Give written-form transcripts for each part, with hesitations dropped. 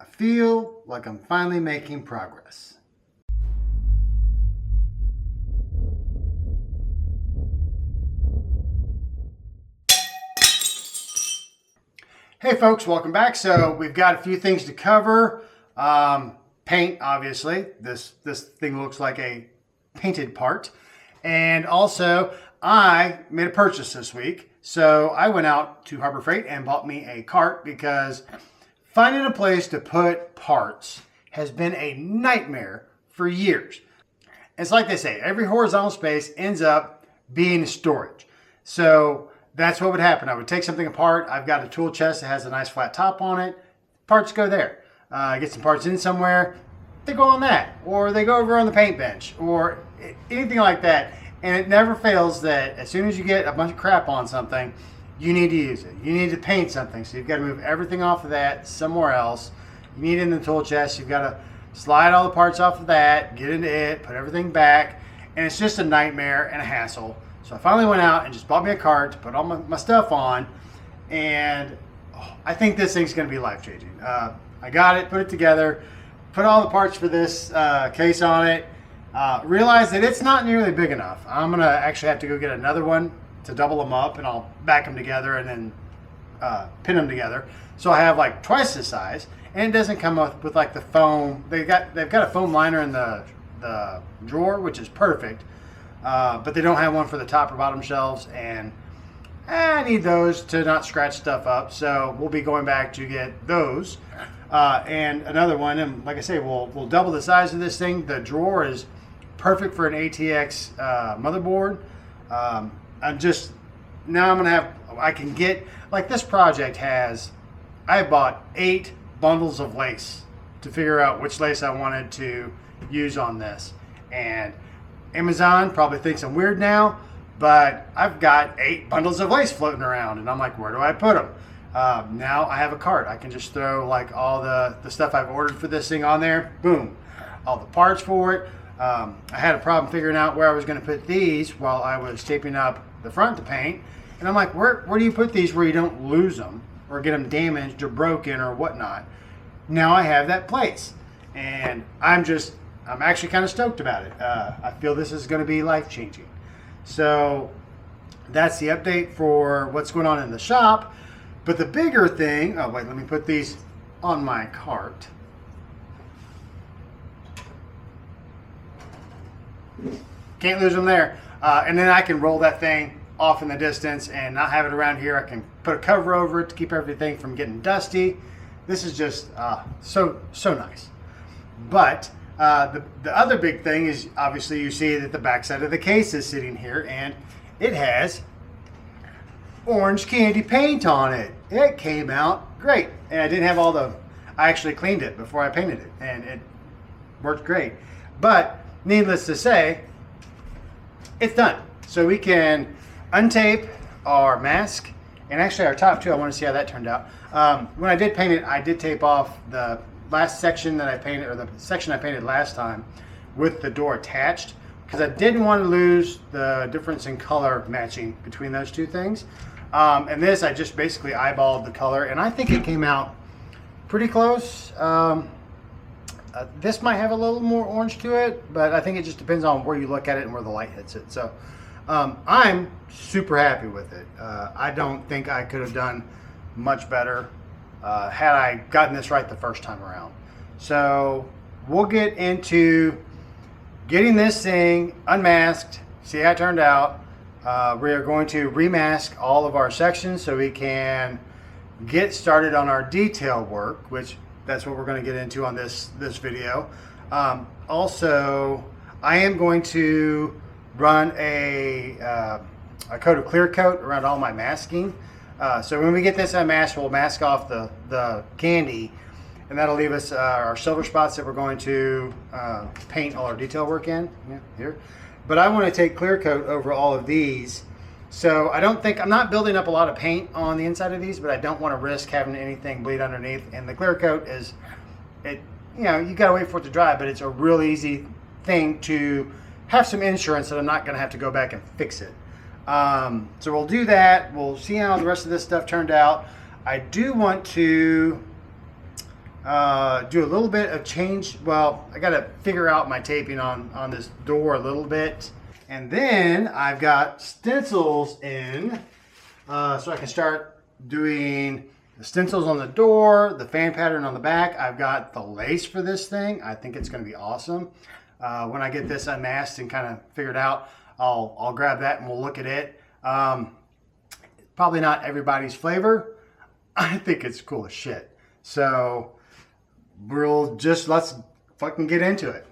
I feel like I'm finally making progress. Hey folks, welcome back. So we've got a few things to cover. Paint, obviously. This thing looks like a painted part. And also, I made a purchase this week. So I went out to Harbor Freight and bought me a cart because finding a place to put parts has been a nightmare for years. It's like they say, every horizontal space ends up being storage. So that's what would happen. I would take something apart. I've got a tool chest that has a nice flat top on it. Parts go there. Get some parts in somewhere, they go on that. Or they go over on the paint bench or anything like that. And it never fails that as soon as you get a bunch of crap on something, you need to use it. You need to paint something. So you've got to move everything off of that somewhere else. You need it in the tool chest. You've got to slide all the parts off of that, get into it, put everything back. And it's just a nightmare and a hassle. So I finally went out and just bought me a cart to put all my stuff on, and I think this thing's going to be life-changing. I got it, put it together, put all the parts for this case on it, realized that it's not nearly big enough. I'm going to actually have to go get another one to double them up, and I'll back them together and then pin them together. So I have like twice the size, and it doesn't come with like the foam. They've got a foam liner in the drawer, which is perfect. But they don't have one for the top or bottom shelves, and I need those to not scratch stuff up. So we'll be going back to get those and another one. And like I say, we'll double the size of this thing. The drawer is perfect for an ATX motherboard. I can get, like this project has, I bought 8 bundles of lace to figure out which lace I wanted to use on this. And Amazon probably thinks I'm weird now, but I've got 8 bundles of lace floating around, and I'm like, where do I put them? Now I have a cart. I can just throw like all the stuff I've ordered for this thing on there. Boom. All the parts for it. I had a problem figuring out where I was going to put these while I was taping up the front to paint. And I'm like, where do you put these where you don't lose them or get them damaged or broken or whatnot? Now I have that place, and I'm actually kind of stoked about it. I feel this is going to be life-changing. So that's the update for what's going on in the shop. But the bigger thing, oh wait, let me put these on my cart. Can't lose them there. And then I can roll that thing off in the distance and not have it around here. I can put a cover over it to keep everything from getting dusty. This is just so nice. But the other big thing is, obviously, you see that the backside of the case is sitting here, and it has orange candy paint on it. It came out great, and I didn't have I actually cleaned it before I painted it, and it worked great. But needless to say, it's done. So we can untape our mask, and actually our top too. I want to see how that turned out. When I did paint it, I did tape off the last section that I painted, or the section I painted last time, with the door attached, because I didn't want to lose the difference in color matching between those two things. And this, I just basically eyeballed the color, and I think it came out pretty close. This might have a little more orange to it, but I think it just depends on where you look at it and where the light hits it. So I'm super happy with it. I don't think I could have done much better had I gotten this right the first time around. So we'll get into getting this thing unmasked, see how it turned out. We are going to remask all of our sections so we can get started on our detail work, which that's what we're going to get into on this video. Also, I am going to run a coat of clear coat around all my masking. So when we get this unmasked, we'll mask off the candy, and that'll leave us our silver spots that we're going to paint all our detail work in. Yeah, here. But I want to take clear coat over all of these. So I'm not building up a lot of paint on the inside of these, but I don't want to risk having anything bleed underneath. And the clear coat you gotta wait for it to dry, but it's a real easy thing to have some insurance that I'm not gonna have to go back and fix it. So we'll do that. We'll see how the rest of this stuff turned out. I do want to do a little bit of change. Well, I got to figure out my taping on this door a little bit. And then I've got stencils in, so I can start doing the stencils on the door, the fan pattern on the back. I've got the lace for this thing. I think it's going to be awesome. When I get this unmasked and kind of figured out, I'll grab that and we'll look at it. Probably not everybody's flavor. I think it's cool as shit. So let's fucking get into it.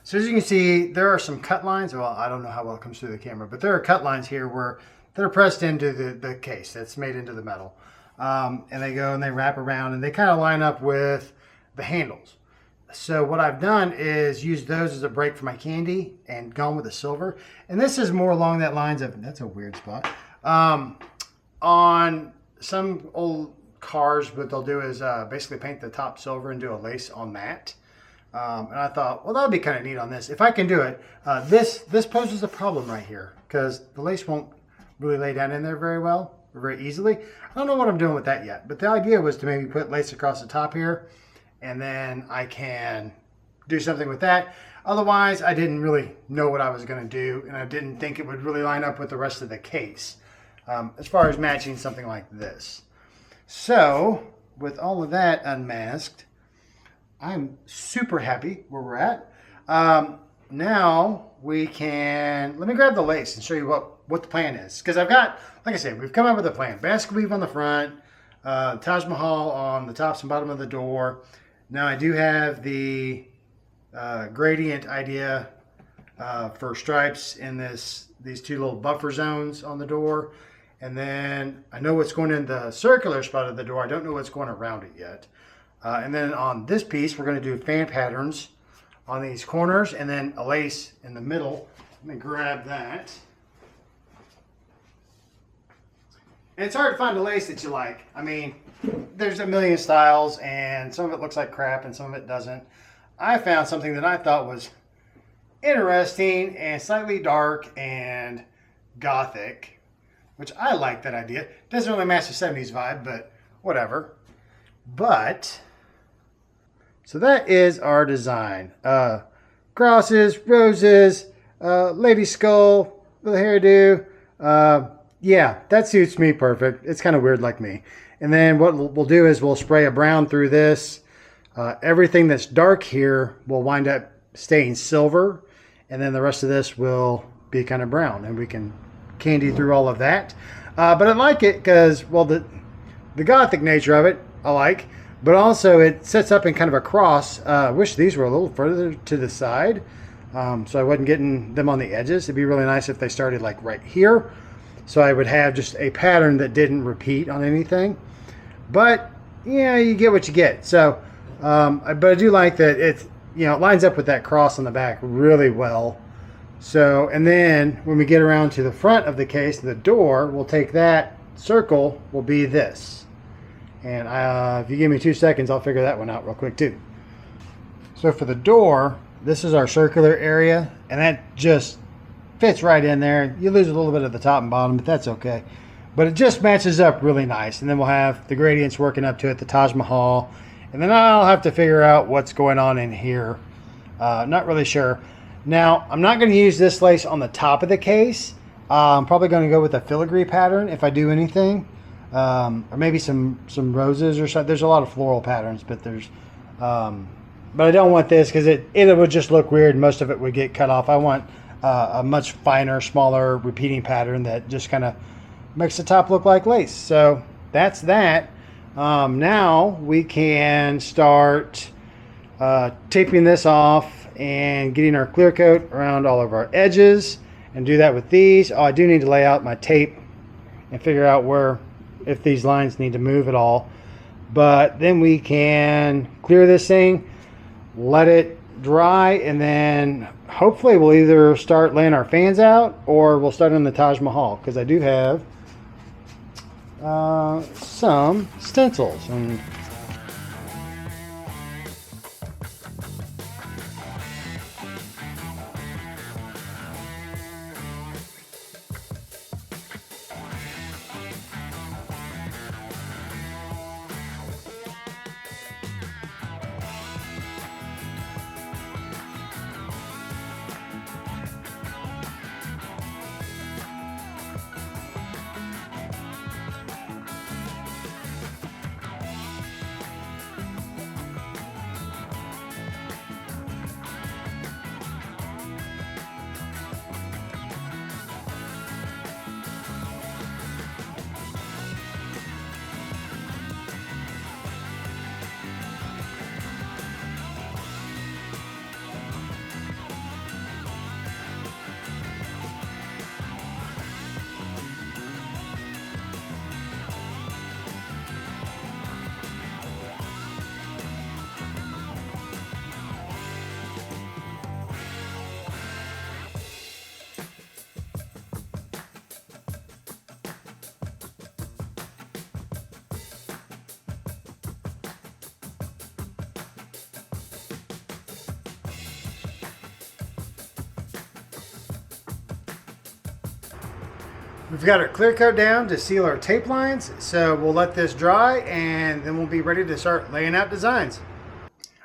So as you can see, there are some cut lines. Well, I don't know how well it comes through the camera, but there are cut lines here that are pressed into the case that's made into the metal. And they go and they wrap around and they kind of line up with the handles. So what I've done is use those as a break for my candy and gone with the silver. And this is more along that lines of, that's a weird spot. On some old cars, what they'll do is basically paint the top silver and do a lace on that. And I thought, well, that would be kind of neat on this. If I can do it, this poses a problem right here because the lace won't really lay down in there very well or very easily. I don't know what I'm doing with that yet, but the idea was to maybe put lace across the top here and then I can do something with that. Otherwise, I didn't really know what I was going to do and I didn't think it would really line up with the rest of the case as far as matching something like this. So with all of that unmasked, I'm super happy where we're at. Now we can, let me grab the lace and show you what the plan is. Because I've got, like I said, we've come up with a plan. Basket weave on the front, Taj Mahal on the tops and bottom of the door. Now I do have the gradient idea for stripes in these two little buffer zones on the door. And then I know what's going in the circular spot of the door. I don't know what's going around it yet. And then on this piece, we're going to do fan patterns on these corners and then a lace in the middle. Let me grab that. And it's hard to find a lace that you like. I mean, there's a million styles and some of it looks like crap and some of it doesn't. I found something that I thought was interesting and slightly dark and gothic, which I like that idea. Doesn't really match the 70s vibe, but whatever. But so that is our design. Crosses, roses, lady skull with a hairdo. Yeah, that suits me perfect. It's kind of weird like me. And then what we'll do is we'll spray a brown through this. Everything that's dark here will wind up staying silver. And then the rest of this will be kind of brown. And we can candy through all of that. But I like it because, well, the gothic nature of it, I like. But also it sets up in kind of a cross. I wish these were a little further to the side so I wasn't getting them on the edges. It'd be really nice if they started like right here. So I would have just a pattern that didn't repeat on anything. But yeah, you get what you get. So, but I do like that it lines up with that cross on the back really well. So, and then when we get around to the front of the case, the door, we'll take that circle will be this. And if you give me 2 seconds, I'll figure that one out real quick too. So for the door, this is our circular area, and that just fits right in there. You lose a little bit of the top and bottom, but that's okay. But it just matches up really nice. And then we'll have the gradients working up to it, the Taj Mahal. And then I'll have to figure out what's going on in here. Not really sure. Now, I'm not going to use this lace on the top of the case. I'm probably going to go with a filigree pattern if I do anything, or maybe some roses or something. There's a lot of floral patterns, but but I don't want this because it would just look weird. Most of it would get cut off. I want a much finer, smaller repeating pattern that just kind of makes the top look like lace. So that's that. Now we can start taping this off and getting our clear coat around all of our edges, and do that with these. Oh, I do need to lay out my tape and figure out if these lines need to move at all. But then we can clear this thing, let it dry, and then hopefully we'll either start laying our fans out or we'll start on the Taj Mahal, because I do have some stencils. And we've got our clear coat down to seal our tape lines, so we'll let this dry and then we'll be ready to start laying out designs.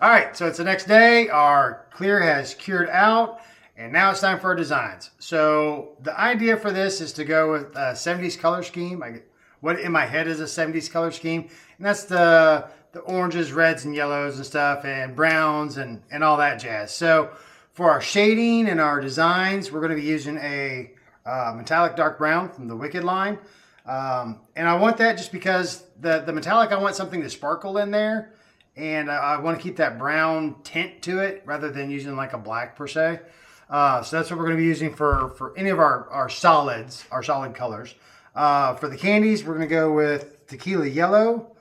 All right, so it's the next day. Our clear has cured out, and now it's time for our designs. So the idea for this is to go with a 70s color scheme. What in my head is a 70s color scheme, and that's the oranges, reds, and yellows and stuff, and browns and all that jazz. So for our shading and our designs, we're going to be using a metallic dark brown from the Wicked line. And I want that just because the metallic, I want something to sparkle in there. And I want to keep that brown tint to it rather than using like a black per se. So that's what we're going to be using for any of our solids, our solid colors. For the candies, we're going to go with tequila yellow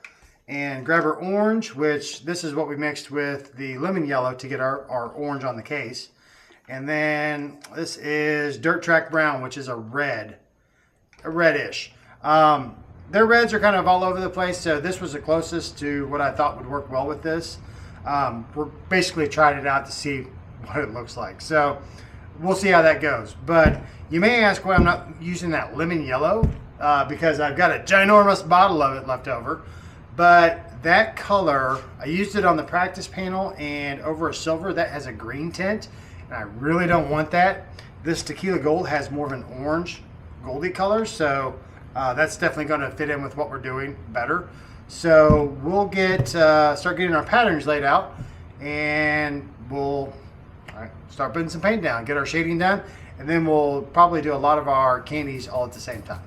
and grabber orange, which this is what we mixed with the lemon yellow to get our orange on the case. And then this is dirt track brown, which is a reddish. Their reds are kind of all over the place, so this was the closest to what I thought would work well with this. We're basically trying it out to see what it looks like. So we'll see how that goes. But you may ask why I'm not using that lemon yellow, because I've got a ginormous bottle of it left over. But that color, I used it on the practice panel and over a silver that has a green tint. And I really don't want that. This tequila gold has more of an orange goldy color, so that's definitely going to fit in with what we're doing better. So we'll start getting our patterns laid out, and we'll start putting some paint down, get our shading done, and then we'll probably do a lot of our candies all at the same time.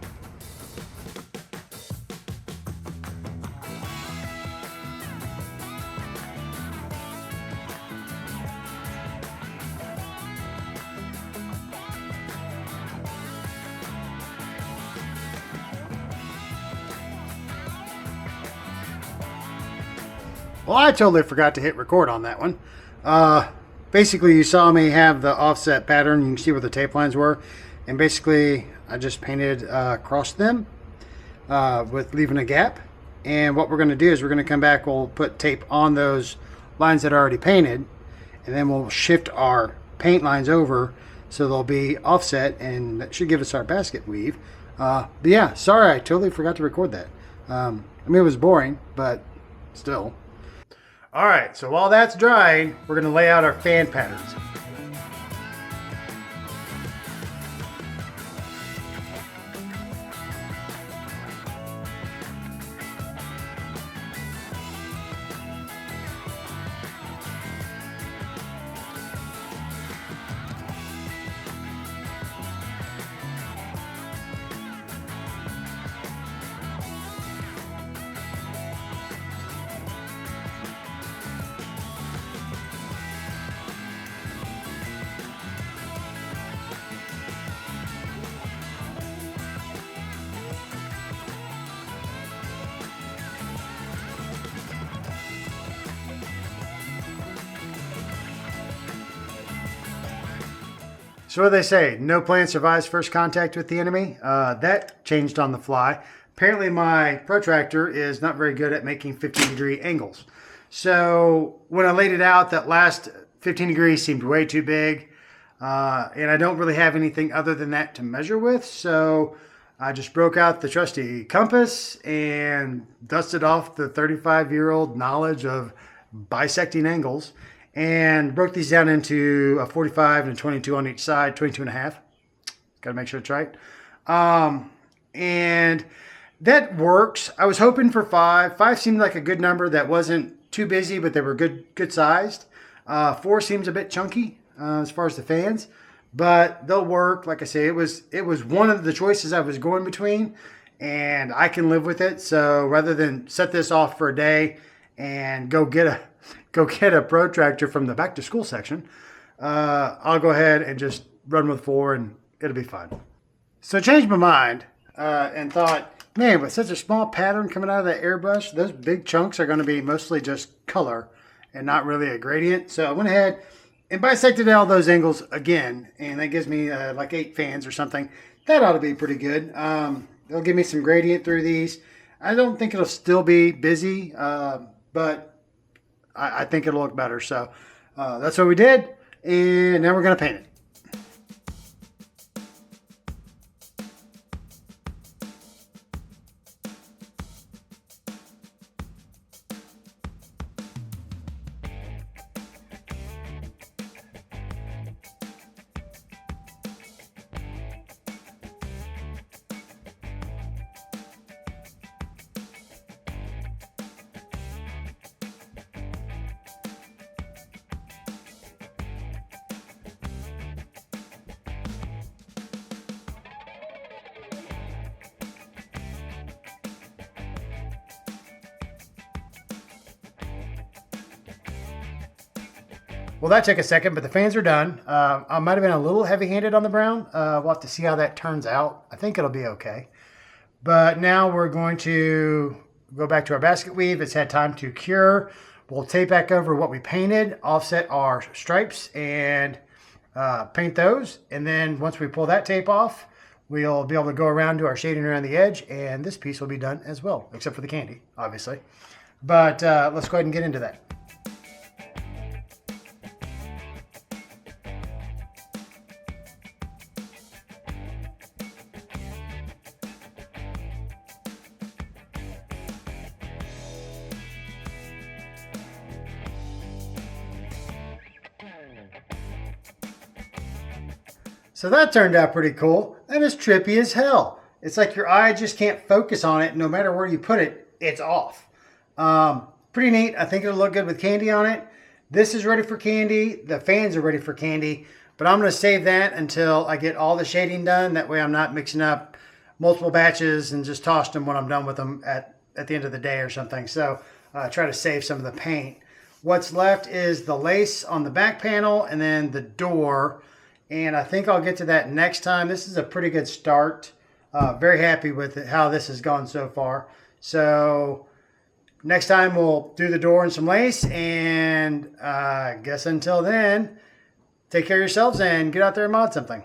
Well, I totally forgot to hit record on that one. Basically, you saw me have the offset pattern. You can see where the tape lines were. And basically, I just painted across them with leaving a gap. And what we're going to do is we're going to come back, we'll put tape on those lines that are already painted. And then we'll shift our paint lines over so they'll be offset. And that should give us our basket weave. But yeah, sorry, I totally forgot to record that. I mean, it was boring, but still. All right, so while that's drying, we're going to lay out our fan patterns. So what do they say? No plan survives first contact with the enemy. That changed on the fly. Apparently my protractor is not very good at making 15-degree angles. So when I laid it out, that last 15 degrees seemed way too big. And I don't really have anything other than that to measure with. So I just broke out the trusty compass and dusted off the 35-year-old knowledge of bisecting angles and broke these down into a 45 and a 22 on each side, 22 and a half. Got to make sure it's right. And that works. I was hoping for 5. 5 seemed like a good number that wasn't too busy, but they were good sized. 4 seems a bit chunky as far as the fans, but they'll work. Like I say, it was one of the choices I was going between, and I can live with it. So rather than set this off for a day and go get a protractor from the back to school section, I'll go ahead and just run with 4 and it'll be fine. So I changed my mind and thought, man, with such a small pattern coming out of that airbrush, those big chunks are going to be mostly just color and not really a gradient. So I went ahead and bisected all those angles again, and that gives me like 8 fans or something. That ought to be pretty good. It'll give me some gradient through these. I don't think it'll still be busy, but I think it'll look better. So that's what we did, and now we're going to paint it. Well, that took a second, but the fans are done. I might have been a little heavy-handed on the brown. We'll have to see how that turns out. I think it'll be okay. But now we're going to go back to our basket weave. It's had time to cure. We'll tape back over what we painted, offset our stripes, and paint those. And then once we pull that tape off, we'll be able to go around to our shading around the edge, and this piece will be done as well, except for the candy, obviously. But let's go ahead and get into that. So that turned out pretty cool. That is trippy as hell. It's like your eye just can't focus on it. No matter where you put it, it's off. Pretty neat. I think it'll look good with candy on it. This is ready for candy. The fans are ready for candy. But I'm going to save that until I get all the shading done. That way I'm not mixing up multiple batches and just tossing them when I'm done with them at the end of the day or something. So try to save some of the paint. What's left is the lace on the back panel and then the door. And I think I'll get to that next time. This is a pretty good start. Very happy with it, how this has gone so far. So next time we'll do the door and some lace. And I guess until then, take care of yourselves and get out there and mod something.